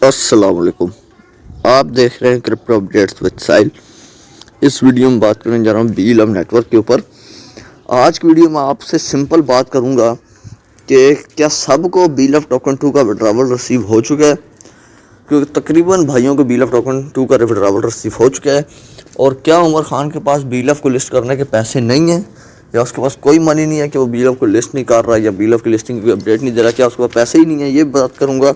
अस्सलाम वालेकुम। आप देख रहे हैं क्रिप्टो अपडेट्स विद साहिल। इस वीडियो में बात करने जा रहा हूँ BLove नेटवर्क के ऊपर। आज की वीडियो में आपसे सिंपल बात करूँगा कि क्या सबको BLove टोकन 2 का विड्रॉवल रिसीव हो चुका है, क्योंकि तकरीबन भाइयों को BLove टोकन 2 का विड्रॉवल रिसीव हो चुका है। और क्या उमर खान के पास BLove को लिस्ट करने के पैसे नहीं हैं, या उसके पास कोई मनी नहीं है कि वो BLove को लिस्ट नहीं कर रहा, या BLove की लिस्टिंग की अपडेट नहीं दे रहा, क्या उसके पास पैसे ही नहीं है, ये बात करूँगा।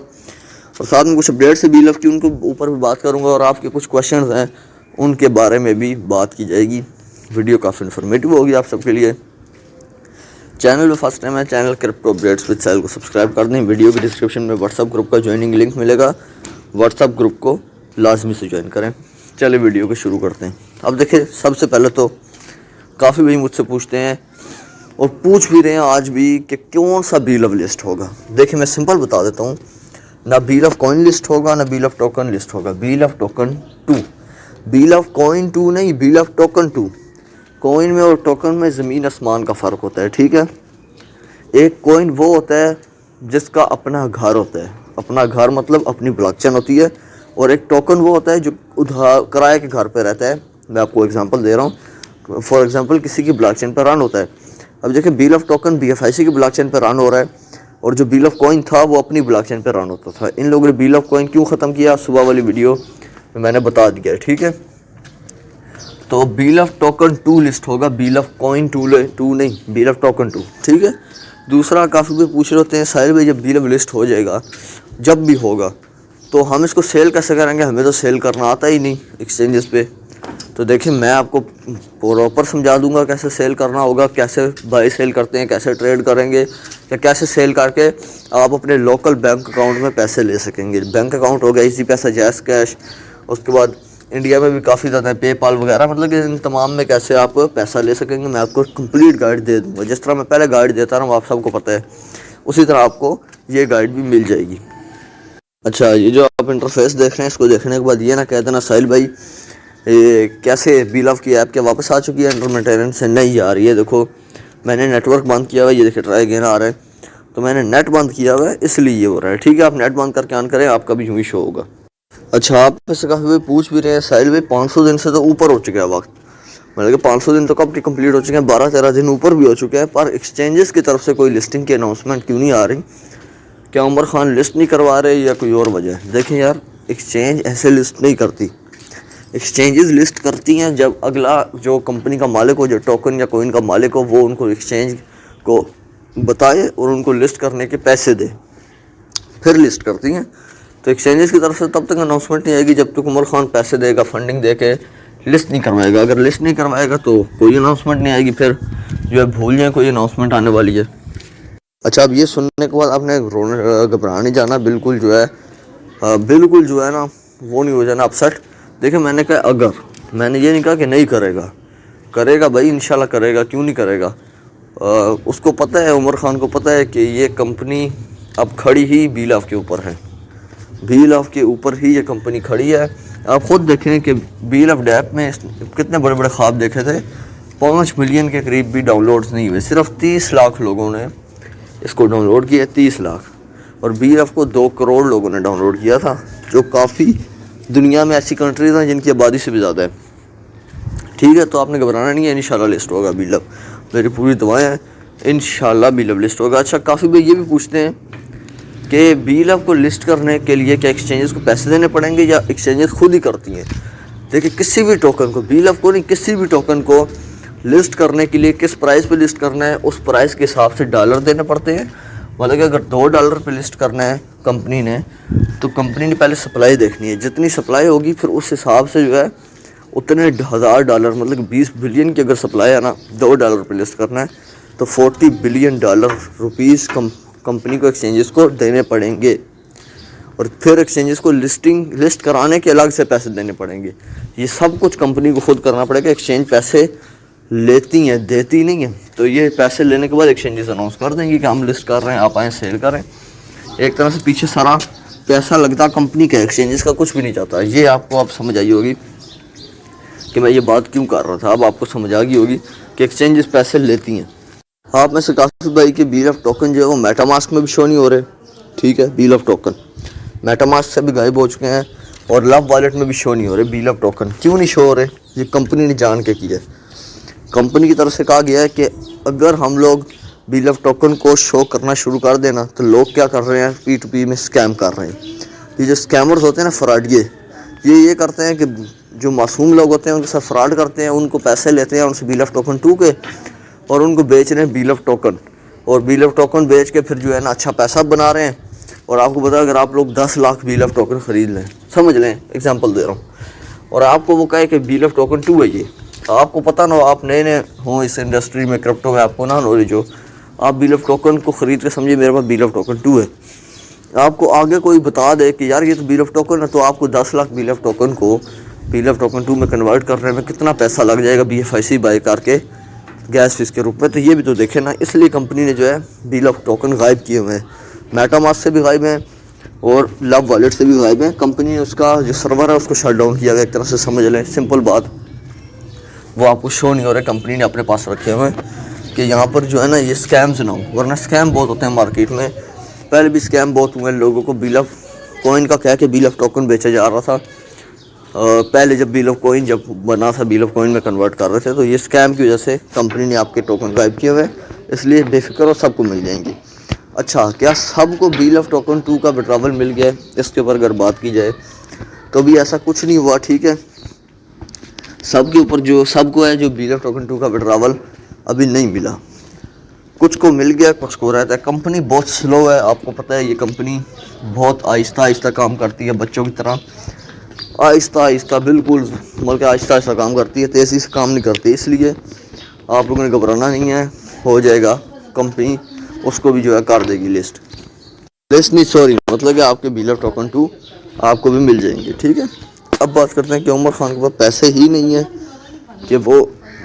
और साथ में कुछ अपडेट से BLove की उनको ऊपर भी बात करूंगा, और आपके कुछ क्वेश्चंस हैं उनके बारे में भी बात की जाएगी। वीडियो काफ़ी इन्फॉर्मेटिव होगी आप सबके लिए। चैनल पे फर्स्ट टाइम है, चैनल क्रिप्टो अपडेट्स विद साहिल को सब्सक्राइब कर दें। वीडियो की डिस्क्रिप्शन में व्हाट्सअप ग्रुप का ज्वाइनिंग लिंक मिलेगा, व्हाट्सअप ग्रुप को लाजमी से ज्वाइन करें। चलिए वीडियो को शुरू करते हैं। अब देखिए, सबसे पहले तो काफ़ी भाई मुझसे पूछते हैं और पूछ भी रहे हैं आज भी कि कौन सा BLove लिस्ट होगा। देखिए मैं सिंपल बता देता हूँ, ना BLove कॉइन लिस्ट होगा, ना BLove टोकन लिस्ट होगा। BLove टोकन 2, BLove कॉइन 2 नहीं, BLove टोकन 2। कॉइन में और टोकन में ज़मीन आसमान का फ़र्क होता है, ठीक है। एक कॉइन वो होता है जिसका अपना घर होता है, अपना घर मतलब अपनी ब्लॉकचेन होती है, और एक टोकन वो होता है जो उधार किराए के घर पे रहता है। मैं आपको एग्जांपल दे रहा हूँ। फॉर एग्जांपल किसी की ब्लॉकचेन पर रन होता है। अब देखिए BLove टोकन BFIC की ब्लॉकचेन पर रन हो रहा है, और जो BLove कॉइन था वो अपनी ब्लॉकचेन पे रन होता था। इन लोगों ने BLove कॉइन क्यों ख़त्म किया, सुबह वाली वीडियो में मैंने बता दिया, ठीक है। तो BLove टोकन 2 लिस्ट होगा, BLove कॉइन 2 नहीं, BLove टोकन 2, ठीक है। दूसरा, काफ़ी भी पूछ रहे होते हैं साहिल भाई जब BLove लिस्ट हो जाएगा, जब भी होगा, तो हम इसको सेल कैसे करेंगे, हमें तो सेल करना आता ही नहीं एक्सचेंजेस पे। तो देखिए मैं आपको प्रॉपर समझा दूंगा कैसे सेल करना होगा, कैसे बाई सेल करते हैं, कैसे ट्रेड करेंगे, या कैसे सेल करके आप अपने लोकल बैंक अकाउंट में पैसे ले सकेंगे। बैंक अकाउंट हो गया इजी पैसा, जैस कैश, उसके बाद इंडिया में भी काफ़ी ज़्यादा है पेपाल वगैरह, मतलब कि इन तमाम में कैसे आप पैसा ले सकेंगे मैं आपको कंप्लीट गाइड दे दूँगा। जिस तरह मैं पहले गाइड देता रहा हूँ, आप सबको पता है, उसी तरह आपको ये गाइड भी मिल जाएगी। अच्छा, ये जो आप इंटरफेस देख रहे हैं, इसको देखने के बाद ये ना कह देना साहिल भाई कैसे BLove की ऐप क्या वापस आ चुकी है अंडर मेंटेनेंस से। नहीं यार, ये देखो मैंने नेटवर्क बंद किया हुआ है, ये देखिए ट्राई अगेन आ रहा है, तो मैंने नेट बंद किया हुआ है इसलिए ये हो रहा है, ठीक है। आप नेट बंद करके ऑन करें, आपका भी यूँ ही शो होगा। अच्छा, आप में से काफ़ी भाई पूछ भी रहे हैं साहिल भाई 500 दिन से तो ऊपर हो चुका है वक्त, मतलब कि 500 दिन तो कब कंप्लीट हो चुके हैं, 12-13 दिन ऊपर भी हो चुके हैं, पर एक्सचेंजेस की तरफ से कोई लिस्टिंग की अनाउंसमेंट क्यों नहीं आ रही। क्या उमर खान लिस्ट नहीं करवा रहे या कोई और वजह है? देखें यार, एक्सचेंज ऐसे लिस्ट नहीं करती। एक्सचेंजेस लिस्ट करती हैं जब अगला जो कंपनी का मालिक हो, जो टोकन या कॉइन का मालिक हो, वो उनको एक्सचेंज को बताए और उनको लिस्ट करने के पैसे दे, फिर लिस्ट करती हैं। तो एक्सचेंजेस की तरफ से तब तक अनाउंसमेंट नहीं आएगी जब तक उमर खान पैसे देगा, फंडिंग दे के लिस्ट नहीं करवाएगा। अगर लिस्ट नहीं करवाएगा तो कोई अनाउंसमेंट नहीं आएगी, फिर जो है भूल जाए कोई अनाउंसमेंट आने वाली है। अच्छा, अब ये सुनने के बाद आपने घबरा नहीं जाना, बिल्कुल जो है ना वो नहीं हो जाना अपसेट। देखिए मैंने कहा अगर, मैंने ये नहीं कहा कि नहीं करेगा, करेगा भाई इंशाल्लाह करेगा, क्यों नहीं करेगा। उसको पता है, उमर खान को पता है कि ये कंपनी अब खड़ी ही BLove के ऊपर है, BLove के ऊपर ही ये कंपनी खड़ी है। आप ख़ुद देखें कि BLove ऐप में कितने बड़े बड़े ख्वाब देखे थे, 5 मिलियन के करीब भी डाउनलोड्स नहीं हुए, सिर्फ 30 लाख लोगों ने इसको डाउनलोड किया, 30 लाख, और BLove को 2 करोड़ लोगों ने डाउनलोड किया था, जो काफ़ी दुनिया में ऐसी कंट्रीज हैं जिनकी आबादी से भी ज़्यादा है, ठीक है। तो आपने घबराना नहीं है, इंशाल्लाह लिस्ट होगा BLove, मेरी पूरी दुआएं हैं, इंशाल्लाह BLove लिस्ट होगा। अच्छा, काफ़ी भाई ये भी पूछते हैं कि BLove को लिस्ट करने के लिए क्या एक्सचेंजेस को पैसे देने पड़ेंगे या एक्सचेंजेस खुद ही करती हैं। देखिए किसी भी टोकन को, BLove को नहीं, किसी भी टोकन को लिस्ट करने के लिए किस प्राइस पे लिस्ट करना है, उस प्राइस के हिसाब से डॉलर देने पड़ते हैं। मतलब कि अगर $2 पे लिस्ट करना है कंपनी ने, तो कंपनी ने पहले सप्लाई देखनी है, जितनी सप्लाई होगी फिर उस हिसाब से जो है उतने $1000, मतलब कि 20 बिलियन की अगर सप्लाई है ना, $2 पे लिस्ट करना है तो $40 बिलियन रुपीज़ कंपनी को एक्सचेंजेस को देने पड़ेंगे, और फिर एक्सचेंजेस को लिस्ट कराने के अलग से पैसे देने पड़ेंगे। ये सब कुछ कंपनी को खुद करना पड़ेगा, एक्सचेंज पैसे लेती हैं, देती नहीं है। तो ये पैसे लेने के बाद एक्सचेंजेस अनाउंस कर देंगे कि हम लिस्ट कर रहे हैं, आप आएँ सेल करें। एक तरह से पीछे सारा पैसा लगता कंपनी का, एक्सचेंजेस का कुछ भी नहीं जाता। ये आपको अब समझ आई होगी कि मैं ये बात क्यों कर रहा था, अब आपको समझ आ गई होगी कि एक्सचेंजेस पैसे लेती हैं। आप में से काफ़ी भाई के BLove टोकन जो है वो मेटामास्क में भी शो नहीं हो रहे, ठीक है। BLove टोकन मेटा मास्क से भी गायब हो चुके हैं और लव वॉलेट में भी शो नहीं हो रहे बीलअप टोकन। क्यों नहीं शो हो रहे? ये कंपनी ने जान के किया है। कंपनी की तरफ से कहा गया है कि अगर हम लोग बीलअप टोकन को शो करना शुरू कर देना तो लोग क्या कर रहे हैं, P2P में स्कैम कर रहे हैं। ये जो स्कैमर्स होते हैं ना, फ्रॉडिये, ये करते हैं कि जो मासूम लोग होते हैं उनके साथ फ्रॉड करते हैं, उनको पैसे लेते हैं उनसे बीलअप टोकन 2 के और उनको बेच रहे हैं बीलअप टोकन, और बीलअप टोकन बेच के फिर जो है ना अच्छा पैसा बना रहे हैं। और आपको पता है अगर आप लोग 10 लाख बीलअप टोकन ख़रीद लें, समझ लें एग्जांपल दे रहा हूँ, और आपको वो कहे कि बीलअप टोकन 2 है ये, आपको पता ना हो, आप नए नए हों इस इंडस्ट्री में, क्रिप्टो में, आपको ना नॉलेज हो, आप बीलअप टोकन को ख़रीद के समझिए मेरे पास बीलअप टोकन 2 है, आपको आगे कोई बता दे कि यार ये तो बीलअप टोकन है, तो आपको 10 लाख बीलअप टोकन को बीलअप टोकन 2 में कन्वर्ट करने में कितना पैसा लग जाएगा BFIC बाय करके गैस फीस के रूप में। तो ये भी तो देखे ना, इसलिए कंपनी ने जो है बीलअप टोकन गायब किए हुए हैं, मेटा मास्क से भी गायब हैं और लव वॉलेट से भी गायब हैं। कंपनी ने उसका जो सर्वर है उसको शट डाउन किया गया, एक तरह से समझ लें, सिंपल बात। वो आपको शो नहीं हो रहा, कंपनी ने अपने पास रखे हुए हैं कि यहाँ पर जो है ना ये स्कैम्स ना हो, वरना स्कैम बहुत होते हैं मार्केट में। पहले भी स्कैम बहुत हुए हैं, लोगों को बीलअप कॉइन का कह के बीलअप टोकन बेचा जा रहा था। पहले जब बीलअप कॉइन जब बना था, बीलअप कॉइन में कन्वर्ट कर रहे थे, तो ये स्कैम की वजह से कंपनी ने आपके टोकन गायब किए हुए हैं, इसलिए बेफिक्र हो, सबको मिल जाएंगे। अच्छा, क्या सबको बीलअप टोकन 2 का विड्रॉवल मिल गया है? इसके ऊपर अगर बात की जाए तो भी ऐसा कुछ नहीं हुआ, ठीक है। सबके ऊपर जो सबको है जो बीलअप टोकन 2 का विड्रॉवल अभी नहीं मिला, कुछ को मिल गया, कुछ को रहता है। कंपनी बहुत स्लो है, आपको पता है ये कंपनी बहुत आहिस्ता आहिस्ता काम करती है, बच्चों की तरह आहिस्ता आहिस्ता, बिल्कुल बल्कि आहिस्ता आहिस्ता काम करती है, तेज़ी से काम नहीं करती। इसलिए आप लोगों ने घबराना नहीं है, हो जाएगा, कंपनी उसको भी जो है कर देगी लिस्ट नहीं, सॉरी, मतलब कि आपके बीलअप टोकन 2 आपको भी मिल जाएंगे, ठीक है। अब बात करते हैं कि उमर खान के पास पैसे ही नहीं है कि वो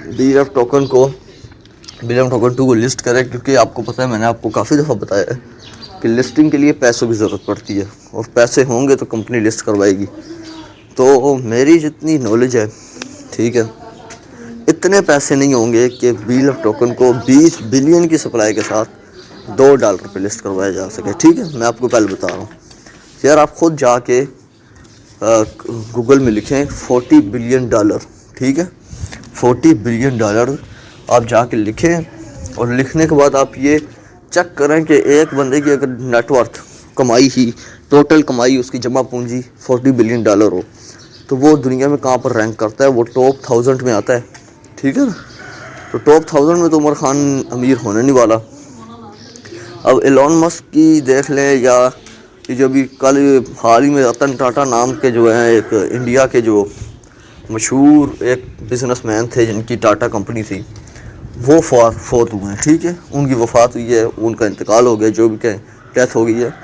बीलअप टोकन 2 को लिस्ट करे, क्योंकि आपको पता है, मैंने आपको काफ़ी दफ़ा बताया है कि लिस्टिंग के लिए पैसों की ज़रूरत पड़ती है, और पैसे होंगे तो कंपनी लिस्ट करवाएगी। तो मेरी जितनी नॉलेज है, ठीक है, इतने पैसे नहीं होंगे कि बीलअप टोकन को 20 बिलियन की सप्लाई के साथ $2 पे लिस्ट करवाया जा सके, ठीक है। मैं आपको पहले बता रहा हूँ यार, आप खुद जाके गूगल में लिखें $40 बिलियन, ठीक है, $40 बिलियन आप जाके लिखें, और लिखने के बाद आप ये चेक करें कि एक बंदे की अगर नेटवर्थ कमाई ही, टोटल कमाई उसकी जमा पूंजी $40 बिलियन हो, तो वो दुनिया में कहाँ पर रैंक करता है, वो टॉप 1000 में आता है, ठीक है ना। तो टॉप 1000 में तो उमर खान अमीर होने नहीं वाला। अब एलोन मस्क की देख लें, या ये जो भी कल हाल ही में रतन टाटा नाम के जो हैं एक इंडिया के जो मशहूर एक बिजनेसमैन थे जिनकी टाटा कंपनी थी, वो फौत हुए हैं, ठीक है, उनकी वफ़ात हुई है, उनका इंतकाल हो गया, जो भी कहें, डेथ हो गई है।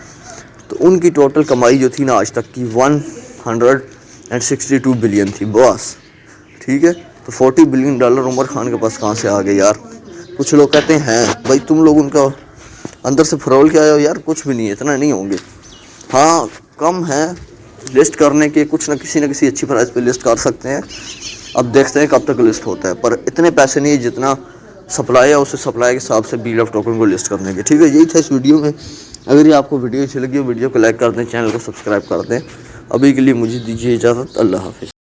तो उनकी टोटल कमाई जो थी ना आज तक की $162 बिलियन थी बस, ठीक है। तो $40 बिलियन उमर खान के पास कहाँ से आ गए यार? कुछ लोग कहते हैं भाई तुम लोग उनका अंदर से फरोल के आए हो, यार कुछ भी नहीं है, इतना नहीं होंगे। हाँ, कम है लिस्ट करने के, कुछ ना किसी अच्छी प्राइस पे लिस्ट कर सकते हैं। अब देखते हैं कब तक लिस्ट होता है, पर इतने पैसे नहीं है जितना सप्लाई है, उस सप्लाई के हिसाब से बीलअप टोकन को लिस्ट करने के, ठीक है। यही था इस वीडियो में। अगर ये आपको वीडियो अच्छी लगी हो, वीडियो को लाइक कर दें, चैनल को सब्सक्राइब कर दें। अभी के लिए मुझे दीजिए इजाज़त, अल्लाह हाफ़िज़।